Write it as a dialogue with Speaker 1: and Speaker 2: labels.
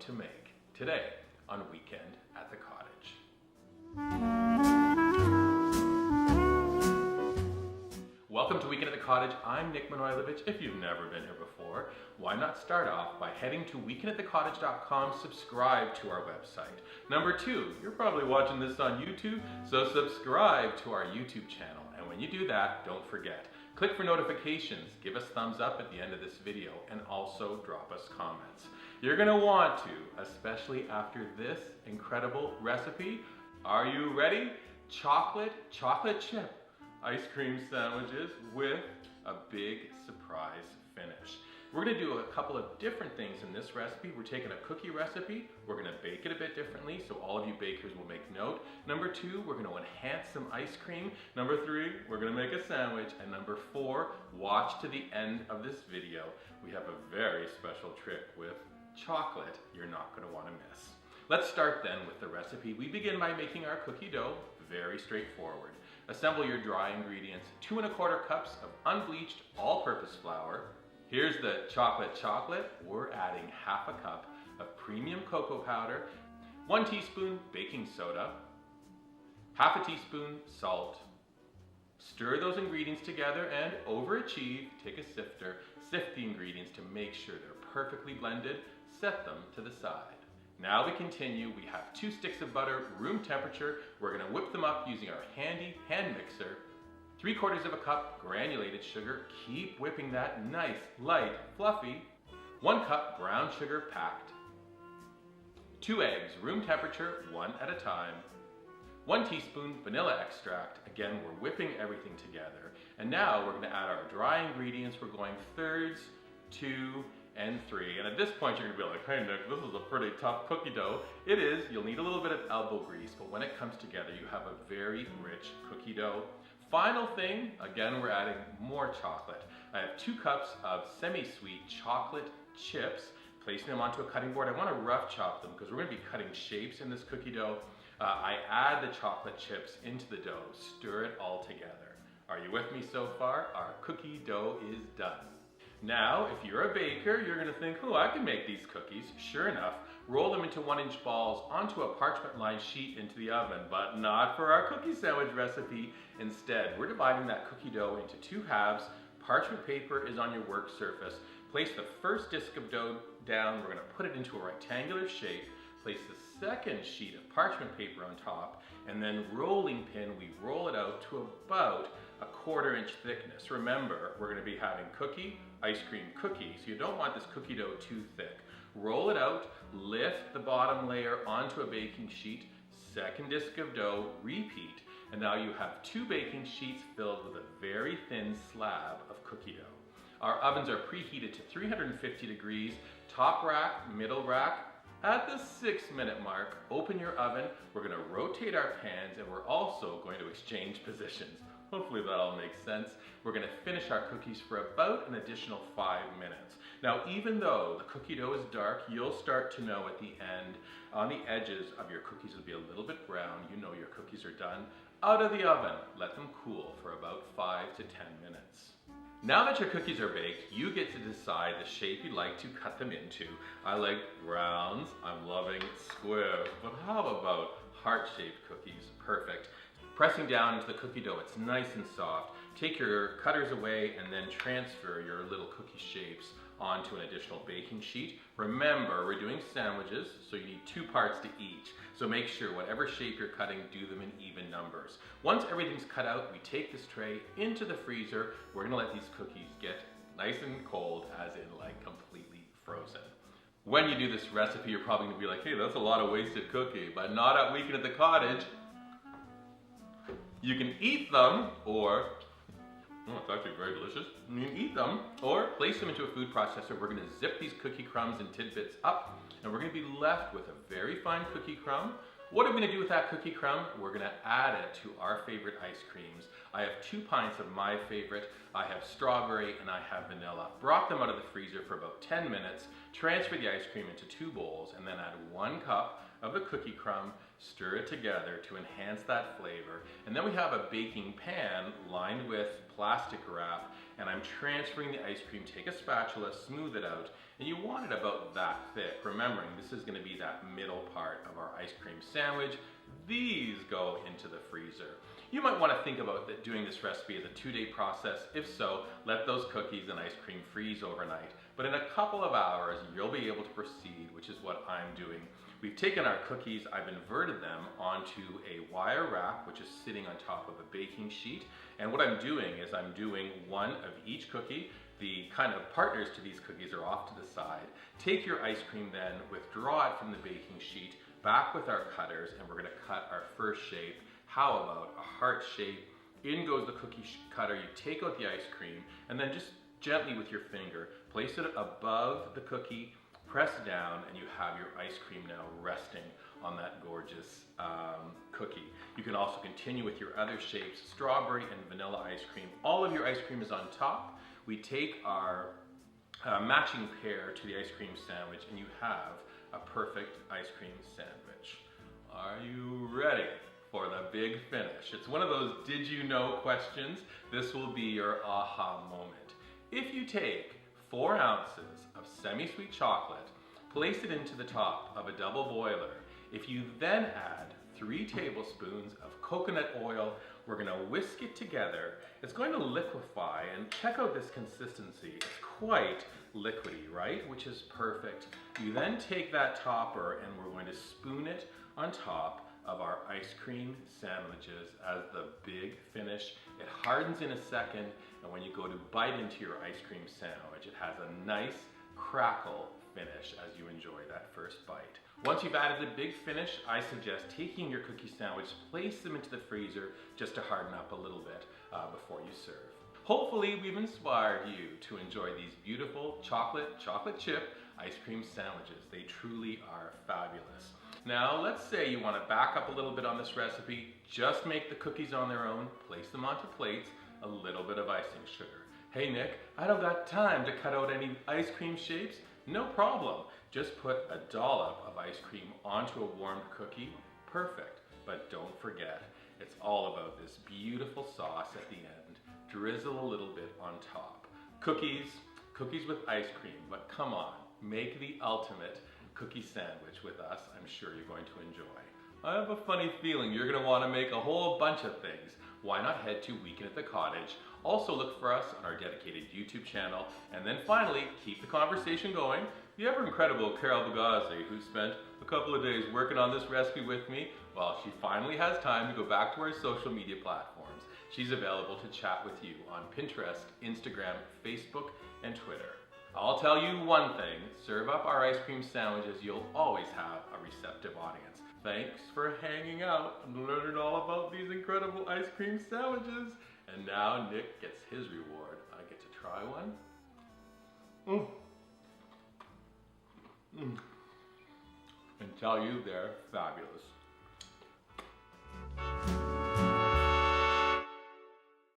Speaker 1: to make today on Weekend at the Cottage. Welcome to Weekend at the Cottage. I'm Nick Manojlovic. If you've never been here before, why not start off by heading to weekendатthecottage.com, subscribe to our website. Number two, you're probably watching this on YouTube, so subscribe to our YouTube channel. And when you do that, don't forget, click for notifications, give us thumbs up at the end of this video, and also drop us comments. You're gonna want to, especially after this incredible recipe. Are you ready? Chocolate chip ice cream sandwiches with a big surprise finish. We're gonna do a couple of different things in this recipe. We're taking a cookie recipe, we're gonna bake it a bit differently, so all of you bakers will make note. Number two, we're gonna enhance some ice cream. Number three, we're gonna make a sandwich. And number four, watch to the end of this video. We have a very special trick with chocolate you're not gonna wanna miss. Let's start then with the recipe. We begin by making our cookie dough. Very straightforward. Assemble your dry ingredients, 2 1/4 cups of unbleached all-purpose flour. Here's the chocolate. We're adding 1/2 cup of premium cocoa powder, 1 teaspoon baking soda, 1/2 teaspoon salt. Stir those ingredients together and overachieve, take a sifter, sift the ingredients to make sure they're perfectly blended, set them to the side. Now we continue. We have 2 sticks of butter, room temperature. We're gonna whip them up using our handy hand mixer. 3/4 cup granulated sugar. Keep whipping that nice, light, fluffy. 1 cup brown sugar packed. 2 eggs, room temperature, 1 at a time. 1 teaspoon vanilla extract. Again, we're whipping everything together. And now we're gonna add our dry ingredients. We're going 1/3, 2, and 3. And at this point, you're gonna be like, hey Nick, this is a pretty tough cookie dough. It is. You'll need a little bit of elbow grease, but when it comes together, you have a very rich cookie dough. Final thing, again, we're adding more chocolate. I have 2 cups of semi-sweet chocolate chips. Placing them onto a cutting board. I wanna rough chop them because we're gonna be cutting shapes in this cookie dough. I add the chocolate chips into the dough. Stir it all together. Are you with me so far? Our cookie dough is done. Now, if you're a baker, you're gonna think, oh, I can make these cookies. Sure enough, roll them into 1-inch balls onto a parchment-lined sheet into the oven, but not for our cookie sandwich recipe. Instead, we're dividing that cookie dough into 2 halves. Parchment paper is on your work surface. Place the first disc of dough down. We're gonna put it into a rectangular shape. Place the second sheet of parchment paper on top, and then rolling pin, we roll it out to about a 1/4 inch thickness. Remember, we're gonna be having ice cream cookie, so you don't want this cookie dough too thick. Roll it out, lift the bottom layer onto a baking sheet, second disc of dough, repeat, and now you have 2 baking sheets filled with a very thin slab of cookie dough. Our ovens are preheated to 350 degrees, top rack, middle rack. At the 6-minute mark, open your oven. We're gonna rotate our pans, and we're also going to exchange positions. Hopefully that all makes sense. We're gonna finish our cookies for about an additional 5 minutes. Now, even though the cookie dough is dark, you'll start to know at the end, on the edges of your cookies will be a little bit brown. You know your cookies are done. Out of the oven, let them cool for about 5 to 10 minutes. Now that your cookies are baked, you get to decide the shape you'd like to cut them into. I like rounds, I'm loving squares, but how about heart-shaped cookies? Perfect. Pressing down into the cookie dough, it's nice and soft. Take your cutters away and then transfer your little cookie shapes onto an additional baking sheet. Remember, we're doing sandwiches, so you need 2 parts to each. So make sure whatever shape you're cutting, do them in even numbers. Once everything's cut out, we take this tray into the freezer. We're gonna let these cookies get nice and cold, as in like completely frozen. When you do this recipe, you're probably gonna be like, hey, that's a lot of wasted cookie, but not at Weekend at the Cottage. You can eat them, or, oh, it's actually very delicious. You can eat them, or place them into a food processor. We're gonna zip these cookie crumbs and tidbits up, and we're gonna be left with a very fine cookie crumb. What are we gonna do with that cookie crumb? We're gonna add it to our favorite ice creams. I have 2 pints of my favorite. I have strawberry and I have vanilla. Brought them out of the freezer for about 10 minutes. Transfer the ice cream into 2 bowls and then add 1 cup of the cookie crumb. Stir it together to enhance that flavor. And then we have a baking pan lined with plastic wrap, and I'm transferring the ice cream. Take a spatula, smooth it out, and you want it about that thick. Remembering this is going to be that middle part of our ice cream sandwich. These go into the freezer. You might want to think about doing this recipe as a 2-day process. If so, let those cookies and ice cream freeze overnight. But in a couple of hours, you'll be able to proceed, which is what I'm doing. We've taken our cookies, I've inverted them onto a wire wrap, which is sitting on top of a baking sheet. And what I'm doing is I'm doing one of each cookie. The kind of partners to these cookies are off to the side. Take your ice cream then, withdraw it from the baking sheet, back with our cutters, and we're going to cut our first shape. How about a heart shape? In goes the cookie cutter. You take out the ice cream, and then just gently with your finger, place it above the cookie, press down, and you have your ice cream now resting on that gorgeous cookie. You can also continue with your other shapes, strawberry and vanilla ice cream. All of your ice cream is on top. We take our matching pair to the ice cream sandwich, and you have a perfect ice cream sandwich. Are you ready for the big finish? It's one of those did you know questions. This will be your aha moment. If you take 4 ounces of semi-sweet chocolate, place it into the top of a double boiler. If you then add 3 tablespoons of coconut oil, we're going to whisk it together. It's going to liquefy, and check out this consistency. It's quite liquidy, right? Which is perfect. You then take that topper and we're going to spoon it on top of our ice cream sandwiches as the big finish. It hardens in a second, and when you go to bite into your ice cream sandwich, it has a nice crackle finish as you enjoy that first bite. Once you've added the big finish, I suggest taking your cookie sandwich, place them into the freezer just to harden up a little bit before you serve. Hopefully we've inspired you to enjoy these beautiful chocolate chip ice cream sandwiches. They truly are fabulous. Now let's say you want to back up a little bit on this recipe, just make the cookies on their own, place them onto plates, a little bit of icing sugar. Hey Nick, I don't got time to cut out any ice cream shapes. No problem. Just put a dollop of ice cream onto a warmed cookie. Perfect. But don't forget, it's all about this beautiful sauce at the end. Drizzle a little bit on top. Cookies with ice cream, but come on, make the ultimate cookie sandwich with us. I'm sure you're going to enjoy. I have a funny feeling you're going to want to make a whole bunch of things. Why not head to Weekend at the Cottage? Also look for us on our dedicated YouTube channel. And then finally, keep the conversation going. The ever incredible Carol Bugazzi, who spent a couple of days working on this recipe with me, well, she finally has time to go back to our social media platforms. She's available to chat with you on Pinterest, Instagram, Facebook, and Twitter. I'll tell you one thing, serve up our ice cream sandwiches, you'll always have a receptive audience. Thanks for hanging out and learning all about these incredible ice cream sandwiches. And now Nick gets his reward. I get to try one. And tell you they're fabulous.